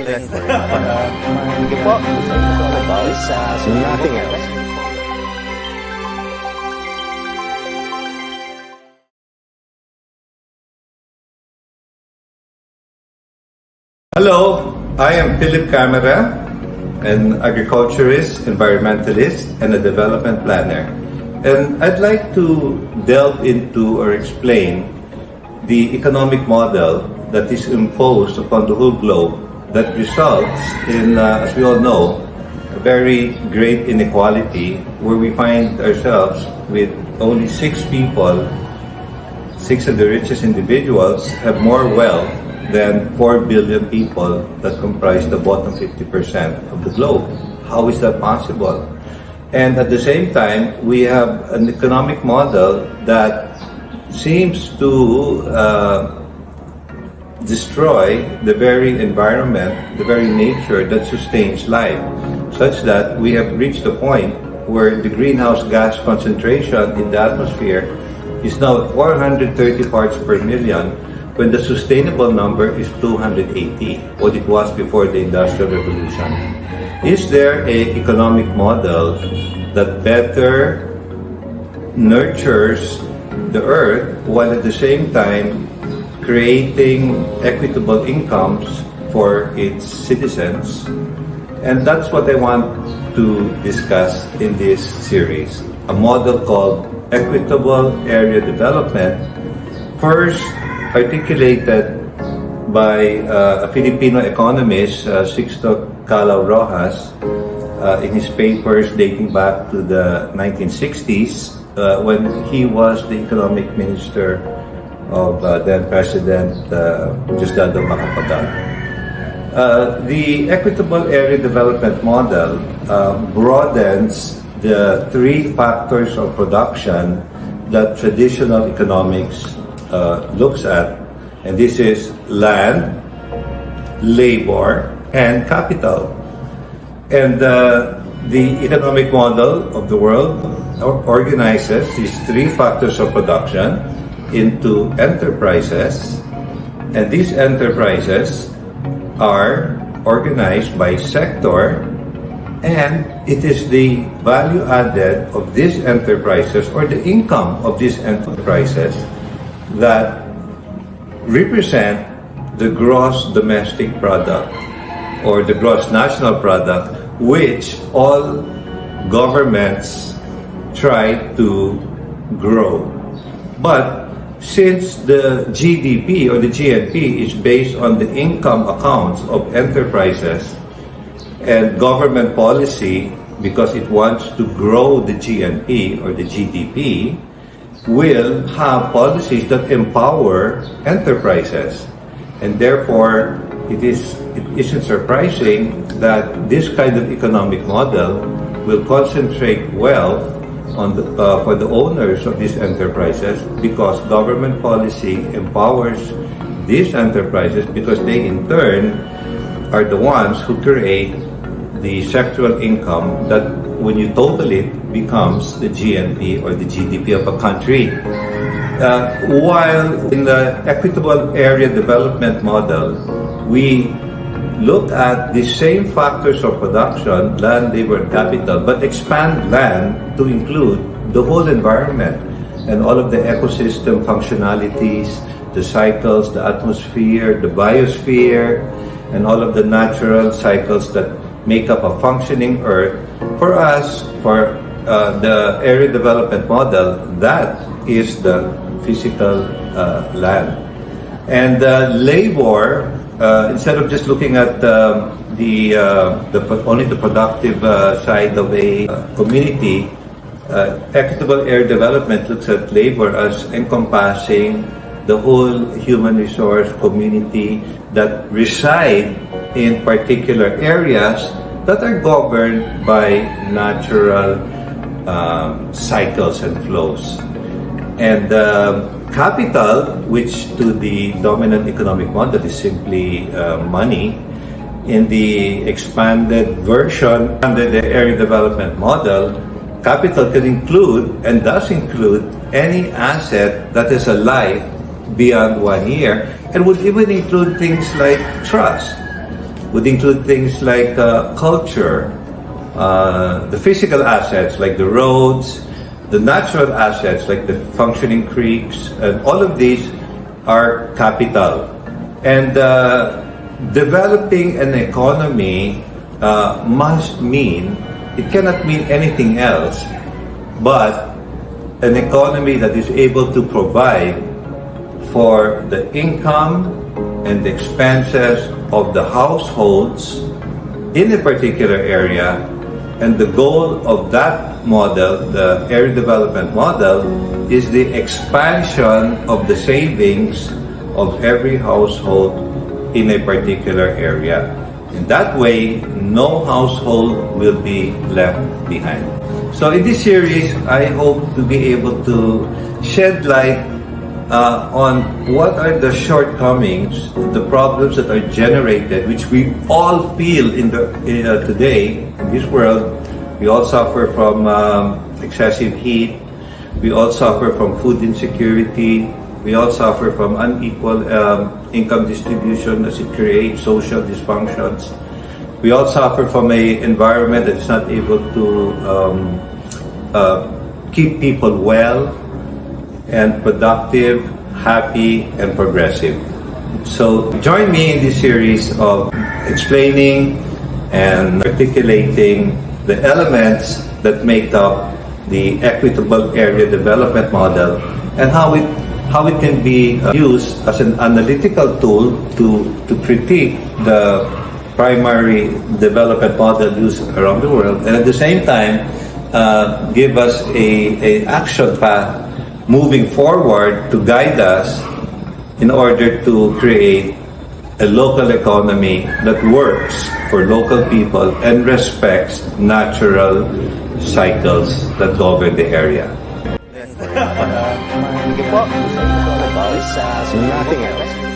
Sige po. Nothing else. Hello, I am Philip Camara, an agriculturist, environmentalist, and a development planner. And I'd like to delve into or explain the economic model that is imposed upon the whole globe that results in, as we all know, a very great inequality where we find ourselves with only 6 people, 6 of the richest individuals have more wealth than 4 billion people that comprise the bottom 50% of the globe. How is that possible? And at the same time, we have an economic model that seems to destroy the very environment, the very nature that sustains life, such that we have reached a point where the greenhouse gas concentration in the atmosphere is now 430 parts per million, when the sustainable number is 280, what it was before the Industrial Revolution. Is there an economic model that better nurtures the earth while at the same time creating equitable incomes for its citizens? And that's what I want to discuss in this series, a model called Equitable Area Development, first articulated by a Filipino economist, Sixto Calao Rojas, in his papers dating back to the 1960s, when he was the economic minister of then President Diosdado Macapagal. The Equitable Area Development model broadens the 3 factors of production that traditional economics looks at, and this is land, labor, and capital. And the economic model of the world organizes these 3 factors of production into enterprises, and these enterprises are organized by sector, and it is the value added of these enterprises or the income of these enterprises that represent the gross domestic product or the gross national product, which all governments try to grow. But since the GDP or the GNP is based on the income accounts of enterprises, and government policy, because it wants to grow the GNP or the GDP, will have policies that empower enterprises. And therefore, it isn't surprising that this kind of economic model will concentrate wealth on for the owners of these enterprises, because government policy empowers these enterprises, because they in turn are the ones who create the sectoral income that, when you total it, becomes the GNP or the GDP of a country. While in the Equitable Area Development model, we look at the same factors of production, land, labor, and capital, but expand land to include the whole environment and all of the ecosystem functionalities, the cycles, the atmosphere, the biosphere, and all of the natural cycles that make up a functioning Earth. For us, for the area development model, that is the physical land. And labor, instead of just looking at only the productive side of a community, Equitable Area Development looks at labor as encompassing the whole human resource community that reside in particular areas that are governed by natural cycles and flows. And capital, which to the dominant economic model is simply money, in the expanded version under the area development model, capital can include and does include any asset that is alive beyond 1 year, and would even include things like trust. would include things like culture, the physical assets like the roads, the natural assets like the functioning creeks, and all of these are capital. And developing an economy must mean, it cannot mean anything else but an economy that is able to provide for the income and the expenses of the households in a particular area. And the goal of that model, the area development model, is the expansion of the savings of every household in a particular area. In that way, no household will be left behind. So in this series, I hope to be able to shed light on what are the shortcomings, the problems that are generated, which we all feel today in this world. We all suffer from excessive heat. We all suffer from food insecurity. We all suffer from unequal income distribution as it creates social dysfunctions. We all suffer from an environment that is not able to keep people well and productive, happy, and progressive. So join me in this series of explaining and articulating the elements that make up the Equitable Area Development Model and how it can be used as an analytical tool to critique the primary development model used around the world, and at the same time give us an action path moving forward to guide us in order to create a local economy that works for local people and respects natural cycles that govern the area. Nothing else.